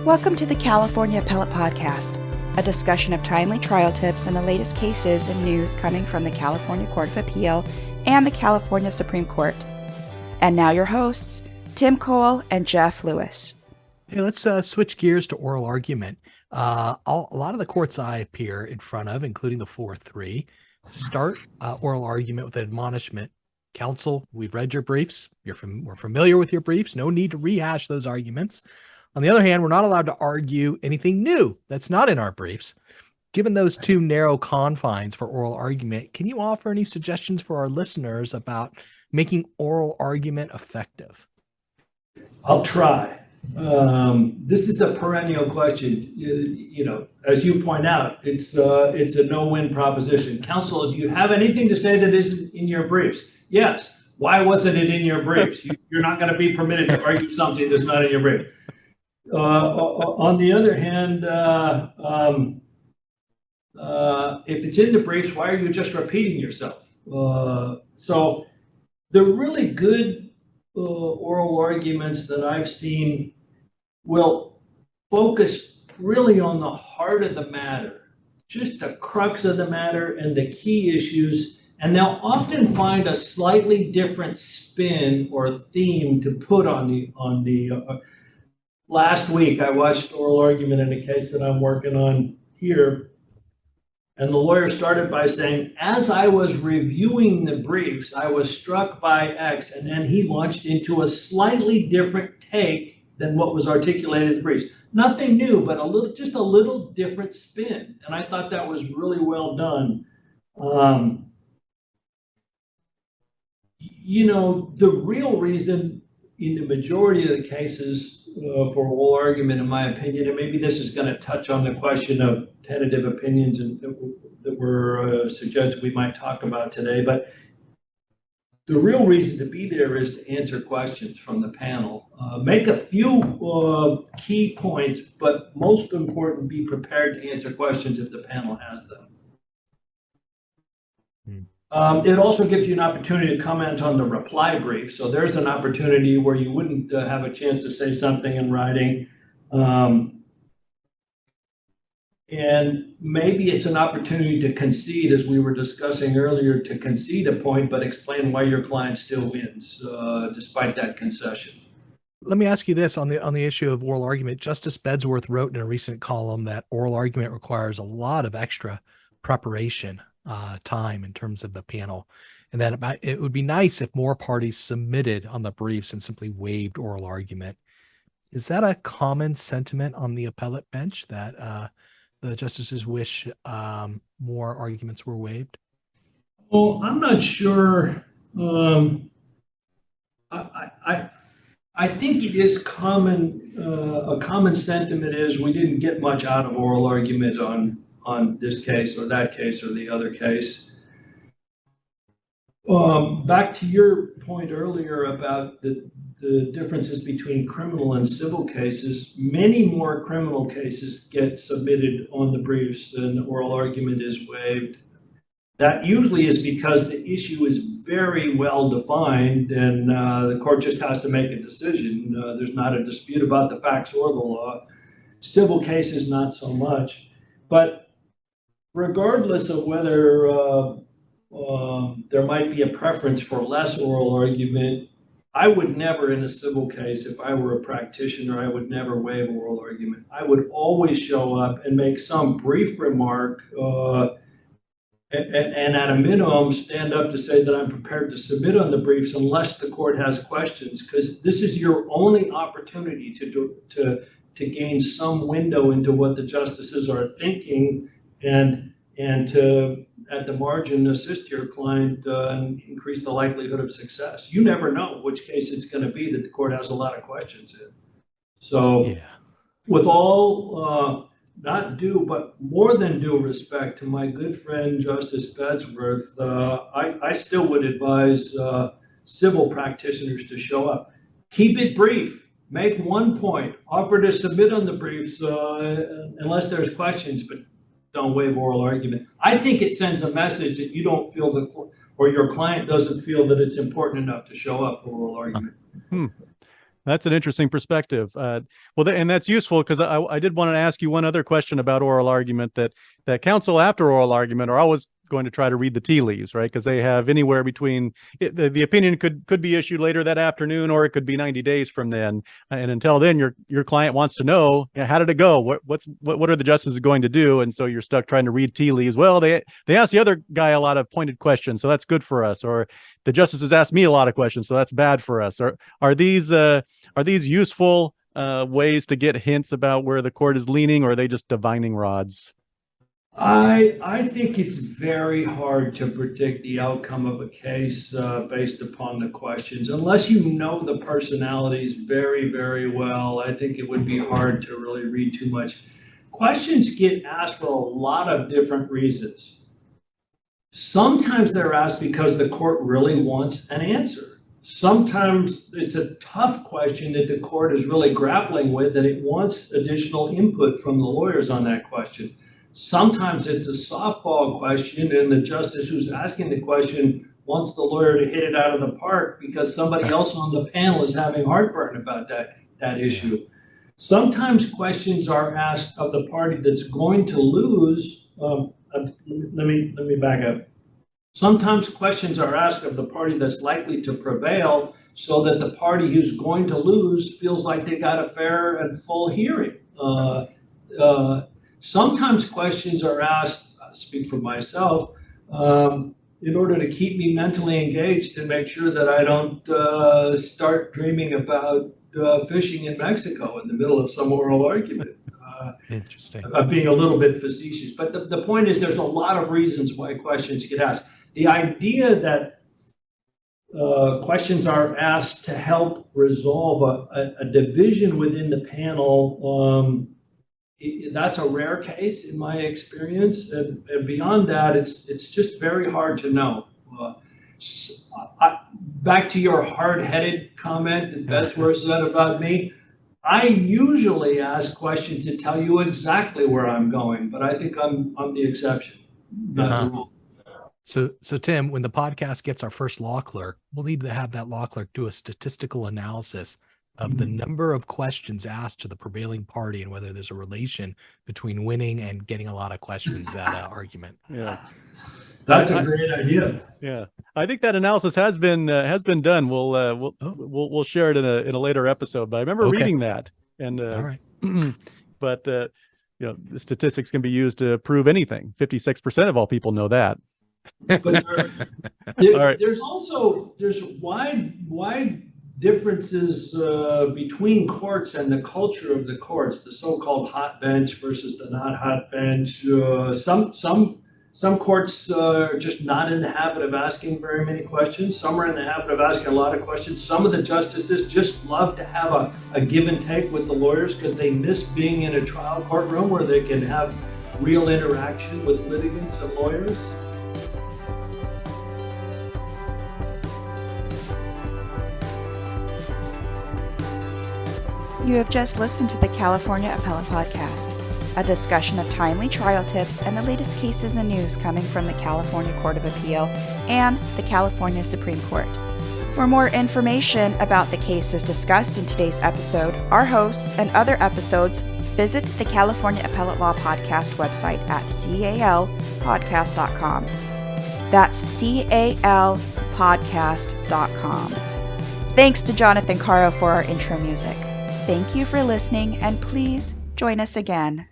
Welcome to the California Appellate Podcast, a discussion of timely trial tips and the latest cases and news coming from the California Court of Appeal and the California Supreme Court. And now your hosts, Tim Kowal and Jeff Lewis. Hey, let's switch gears to oral argument. A lot of the courts I appear in front of, including the 4-3, start oral argument with admonishment. Counsel, we've read your briefs. We're familiar with your briefs. No need to rehash those arguments. On the other hand, we're not allowed to argue anything new that's not in our briefs. Given those two narrow confines for oral argument, can you offer any suggestions for our listeners about making oral argument effective? I'll try. This is a perennial question. As you point out, it's a no-win proposition. Counsel, do you have anything to say that isn't in your briefs? Yes. Why wasn't it in your briefs? You're not going to be permitted to argue something that's not in your brief. On the other hand, if it's in the briefs, why are you just repeating yourself? So the really good oral arguments that I've seen will focus really on the heart of the matter, just the crux of the matter and the key issues, and they'll often find a slightly different spin or theme to put on the last week, I watched oral argument in a case that I'm working on here, and the lawyer started by saying, as I was reviewing the briefs, I was struck by X, and then he launched into a slightly different take than what was articulated in the briefs. Nothing new, but just a little different spin, and I thought that was really well done. The real reason in the majority of the cases for oral argument, in my opinion, and maybe this is going to touch on the question of tentative opinions that were suggested we might talk about today, but the real reason to be there is to answer questions from the panel. Make a few key points, but most important, be prepared to answer questions if the panel has them. It also gives you an opportunity to comment on the reply brief. So there's an opportunity where you wouldn't have a chance to say something in writing. And maybe it's an opportunity to concede, as we were discussing earlier, to concede a point, but explain why your client still wins, despite that concession. Let me ask you this on the issue of oral argument. Justice Bedsworth wrote in a recent column that oral argument requires a lot of extra preparation time in terms of the panel, and that it would be nice if more parties submitted on the briefs and simply waived oral argument. Is that a common sentiment on the appellate bench, that the justices wish more arguments were waived? Well, I'm not sure. I think it is common. A common sentiment is we didn't get much out of oral argument on this case or that case or the other case. Back to your point earlier about the differences between criminal and civil cases, many more criminal cases get submitted on the briefs and oral argument is waived. That usually is because the issue is very well defined and the court just has to make a decision. There's not a dispute about the facts or the law. Civil cases, not so much. But regardless of whether there might be a preference for less oral argument, I would never, in a civil case, if I were a practitioner, I would never waive oral argument. I would always show up and make some brief remark and at a minimum stand up to say that I'm prepared to submit on the briefs unless the court has questions, because this is your only opportunity to gain some window into what the justices are thinking and to, at the margin, assist your client and increase the likelihood of success. You never know which case it's going to be that the court has a lot of questions in. So yeah. With all not due, but more than due respect to my good friend, Justice Bedsworth, I still would advise civil practitioners to show up. Keep it brief. Make one point. Offer to submit on the briefs unless there's questions, but don't waive oral argument. I think it sends a message that you don't feel or your client doesn't feel that it's important enough to show up for oral argument. That's an interesting perspective. And that's useful because I did want to ask you one other question about oral argument, that counsel after oral argument are always going to try to read the tea leaves, right? Because they have anywhere between the opinion could be issued later that afternoon, or it could be 90 days from then. And until then, your client wants to know, how did it go? What are the justices going to do? And so you're stuck trying to read tea leaves. Well, they asked the other guy a lot of pointed questions, so that's good for us. Or the justices asked me a lot of questions, so that's bad for us. Are these useful ways to get hints about where the court is leaning, or are they just divining rods? I think it's very hard to predict the outcome of a case based upon the questions. Unless you know the personalities very, very well, I think it would be hard to really read too much. Questions get asked for a lot of different reasons. Sometimes they're asked because the court really wants an answer. Sometimes it's a tough question that the court is really grappling with, and it wants additional input from the lawyers on that question. Sometimes it's a softball question, and the justice who's asking the question wants the lawyer to hit it out of the park because somebody else on the panel is having heartburn about that issue. Sometimes questions are asked of the party that's going to lose. Let me back up. Sometimes questions are asked of the party that's likely to prevail so that the party who's going to lose feels like they got a fair and full hearing. Sometimes questions are asked, I speak for myself, in order to keep me mentally engaged and make sure that I don't start dreaming about fishing in Mexico in the middle of some oral argument. Interesting. I'm being a little bit facetious, but the point is there's a lot of reasons why questions get asked. The idea that questions are asked to help resolve a division within the panel, that's a rare case in my experience, and beyond that, it's just very hard to know. Back to your hard-headed comment that Betsworth said about me, I usually ask questions to tell you exactly where I'm going, but I think I'm the exception, not the rule. So Tim, when the podcast gets our first law clerk, we'll need to have that law clerk do a statistical analysis of the number of questions asked to the prevailing party and whether there's a relation between winning and getting a lot of questions at an argument. Yeah, that's a great idea. Yeah, I think that analysis has been done. We'll share it in a later episode. But I remember reading that, and all right. But the statistics can be used to prove anything. 56% of all people know that. But there's wide differences between courts and the culture of the courts, the so-called hot bench versus the not hot bench. Some courts are just not in the habit of asking very many questions. Some are in the habit of asking a lot of questions. Some of the justices just love to have a give and take with the lawyers because they miss being in a trial courtroom where they can have real interaction with litigants and lawyers. You have just listened to the California Appellate Podcast, a discussion of timely trial tips and the latest cases and news coming from the California Court of Appeal and the California Supreme Court. For more information about the cases discussed in today's episode, our hosts, and other episodes, visit the California Appellate Law Podcast website at calpodcast.com. That's calpodcast.com. Thanks to Jonathan Caro for our intro music. Thank you for listening, and please join us again.